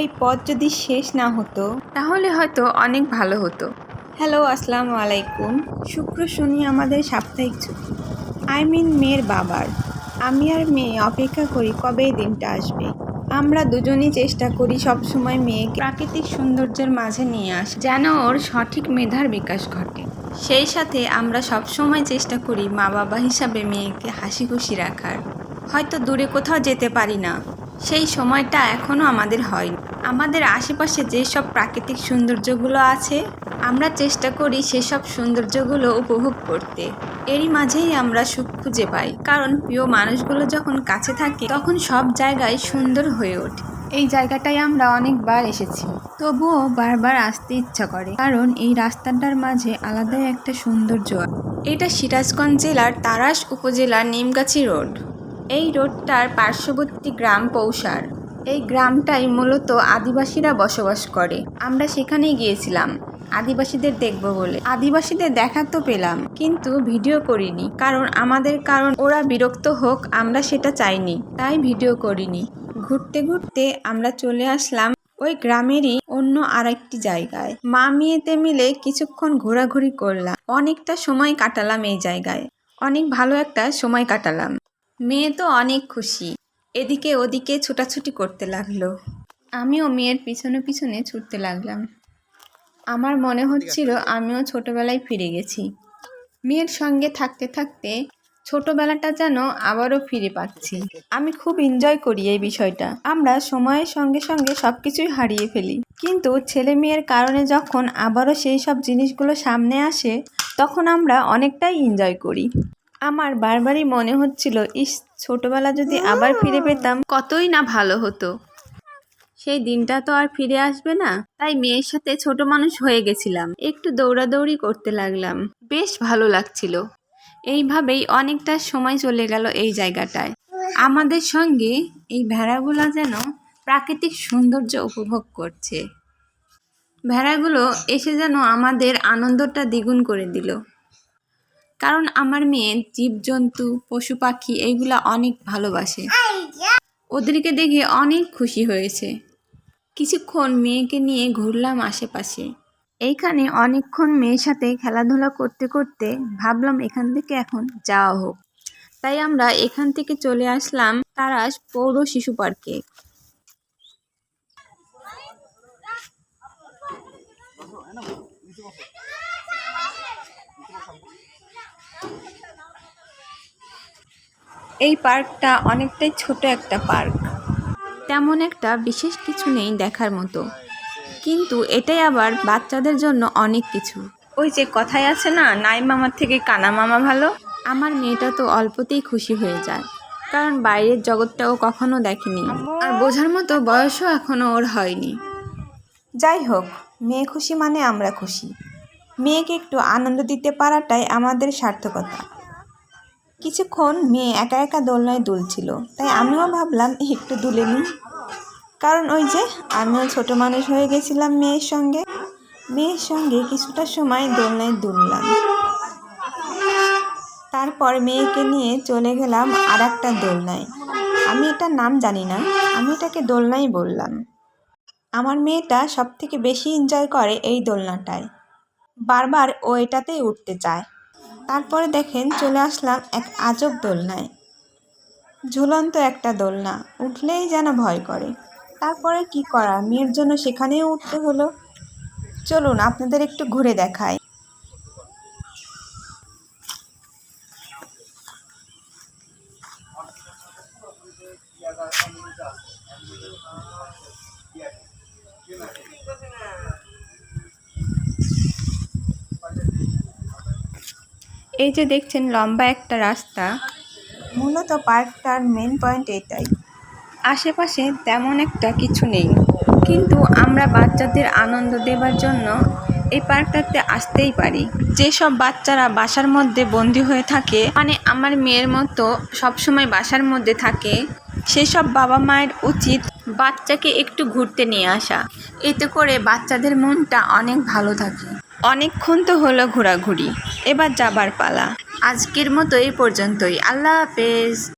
এই পথ যদি শেষ না হতো তাহলে হয়তো অনেক ভালো হতো। হ্যালো, আসসালামু আলাইকুম। শুক্র শনি আমাদের সাপ্তাহিক ছুটি। মেয়ের বাবার। আমি আর মেয়ে অপেক্ষা করি কবে এই দিনটা আসবে। আমরা দুজনেই চেষ্টা করি সবসময় মেয়েকে প্রাকৃতিক সৌন্দর্যের মাঝে নিয়ে আসি, যেন ওর সঠিক মেধার বিকাশ ঘটে। সেই সাথে আমরা সবসময় চেষ্টা করি মা বাবা হিসাবে মেয়েকে হাসি খুশি রাখার। হয়তো দূরে কোথাও যেতে পারি না, সেই সময়টা এখনও আমাদের হয়নি। আমাদের আশেপাশে যেসব প্রাকৃতিক সৌন্দর্যগুলো আছে, আমরা চেষ্টা করি সেসব সৌন্দর্যগুলো উপভোগ করতে। এরই মাঝেই আমরা সুখ খুঁজে পাই, কারণ প্রিয় মানুষগুলো যখন কাছে থাকে তখন সব জায়গায় সুন্দর হয়ে ওঠে। এই জায়গাটায় আমরা অনেকবার এসেছি, তবুও বারবার আসতে ইচ্ছা করে, কারণ এই রাস্তাটার মাঝে আলাদাই একটা সৌন্দর্য। এটা সিরাজগঞ্জ জেলার তাড়াশ উপজেলার নিমগাছি রোড। এই রোডটার পার্শ্ববর্তী গ্রাম পৌষার। এই গ্রামটাই মূলত আদিবাসীরা বসবাস করে। আমরা সেখানেই গিয়েছিলাম আদিবাসীদের দেখব বলে। আদিবাসীদের দেখা তো পেলাম, কিন্তু ভিডিও করিনি, কারণ ওরা বিরক্ত হোক, আমরা সেটা চাইনি, তাই ভিডিও করিনি। ঘুরতে ঘুরতে আমরা চলে আসলাম ওই গ্রামেরই অন্য আরেকটি জায়গায়। মা মেয়েতে মিলে কিছুক্ষণ ঘোরাঘুরি করলাম, অনেকটা সময় কাটালাম এই জায়গায়। অনেক ভালো একটা সময় কাটালাম। মেয়ে তো অনেক খুশি, এদিকে ওদিকে ছোটাছুটি করতে লাগলো। আমিও মেয়ের পিছনে পিছনে ছুটতে লাগলাম। আমার মনে হচ্ছিল আমিও ছোটবেলায় ফিরে গেছি। মেয়ের সঙ্গে থাকতে থাকতে ছোটবেলাটা যেন আবারও ফিরে পাচ্ছি। আমি খুব এনজয় করি এই বিষয়টা। আমরা সময়ের সঙ্গে সঙ্গে সব কিছুই হারিয়ে ফেলি, কিন্তু ছেলে মেয়ের কারণে যখন আবারও সেই সব জিনিসগুলো সামনে আসে, তখন আমরা অনেকটাই এনজয় করি। আমার বারবারই মনে হচ্ছিল, ছোটবেলা যদি আবার ফিরে পেতাম কতই না ভালো হতো। সেই দিনটা তো আর ফিরে আসবে না, তাই মেয়ের সাথে ছোট মানুষ হয়ে গেছিলাম। একটু দৌড়াদৌড়ি করতে লাগলাম, বেশ ভালো লাগছিল। এইভাবেই অনেকটা সময় চলে গেল এই জায়গাটায়। আমাদের সঙ্গে এই ভেড়াগুলো যেন প্রাকৃতিক সৌন্দর্য উপভোগ করছে। ভেড়াগুলো এসে যেন আমাদের আনন্দটা দ্বিগুণ করে দিল, কারণ আমার মেয়ে জীবজন্তু পশু পাখি এইগুলা অনেক ভালোবাসে। ওদেরকে দেখে অনেক খুশি হয়েছে। কিছুক্ষণ মেয়েকে নিয়ে ঘুরলাম আশেপাশে। এইখানে অনেকক্ষণ মেয়ের সাথে খেলাধুলা করতে করতে ভাবলাম এখান থেকে এখন যাওয়া হোক। তাই আমরা এখান থেকে চলে আসলাম তাড়াশ পৌর শিশু পার্কে। এই পার্কটা অনেকটাই ছোট একটা পার্ক, তেমন একটা বিশেষ কিছু নেই দেখার মতো, কিন্তু এটাই আবার বাচ্চাদের জন্য অনেক কিছু। ওই যে কথায় আছে না, নাই মামার থেকে কানা মামা ভালো। আমার মেয়েটা তো অল্পতেই খুশি হয়ে যায়, কারণ বাইরের জগৎটাও কখনো দেখেনি, আর বোঝার মতো বয়সও এখনো ওর হয়নি। যাই হোক, মেয়ে খুশি মানে আমরা খুশি। মেয়েকে একটু আনন্দ দিতে পারাটাই আমাদের সার্থকতা। কিছুক্ষণ মেয়ে একা একা দোলনায় দুলছিল, তাই আমিও ভাবলাম একটু দুলে নিই, কারণ ওই যে আমিও ছোট মানুষ হয়ে গেছিলাম মেয়ের সঙ্গে কিছুটা সময় দোলনায় দুললাম। তারপর মেয়েকে নিয়ে চলে গেলাম আর একটা দোলনায়। আমি এটার নাম জানি না, আমি এটাকে দোলনাই বললাম। আমার মেয়েটা সব থেকে বেশি এনজয় করে এই দোলনাটায়, বারবার ও এটাতেই উঠতে চায়। তারপরে দেখেন চলে আসলাম এক আজব দোলনায়, ঝুলন্ত একটা দোলনা, উঠলেই যেন ভয় করে। তারপরে কি করা, মেয়ের জন্য সেখানেও উঠতে হলো। চলুন আপনাদের একটু ঘুরে দেখাই। এই যে দেখছেন লম্বা একটা রাস্তা, মূলত পার্কটার মেন পয়েন্ট এটাই। আশেপাশে তেমন একটা কিছু নেই, কিন্তু আমরা বাচ্চাদের আনন্দ দেবার জন্য এই পার্কটাতে আসতেই পারি। যেসব বাচ্চারা বাসার মধ্যে বন্দি হয়ে থাকে, মানে আমার মেয়ের মতো সবসময় বাসার মধ্যে থাকে, সেসব বাবা মায়ের উচিত বাচ্চাকে একটু ঘুরতে নিয়ে আসা। এতে করে বাচ্চাদের মনটা অনেক ভালো থাকে। অনেকক্ষণ তো হলো ঘোরাঘুরি, এবার যাবার পালা। আজকের মতো এই পর্যন্তই। আল্লাহ হাফেজ।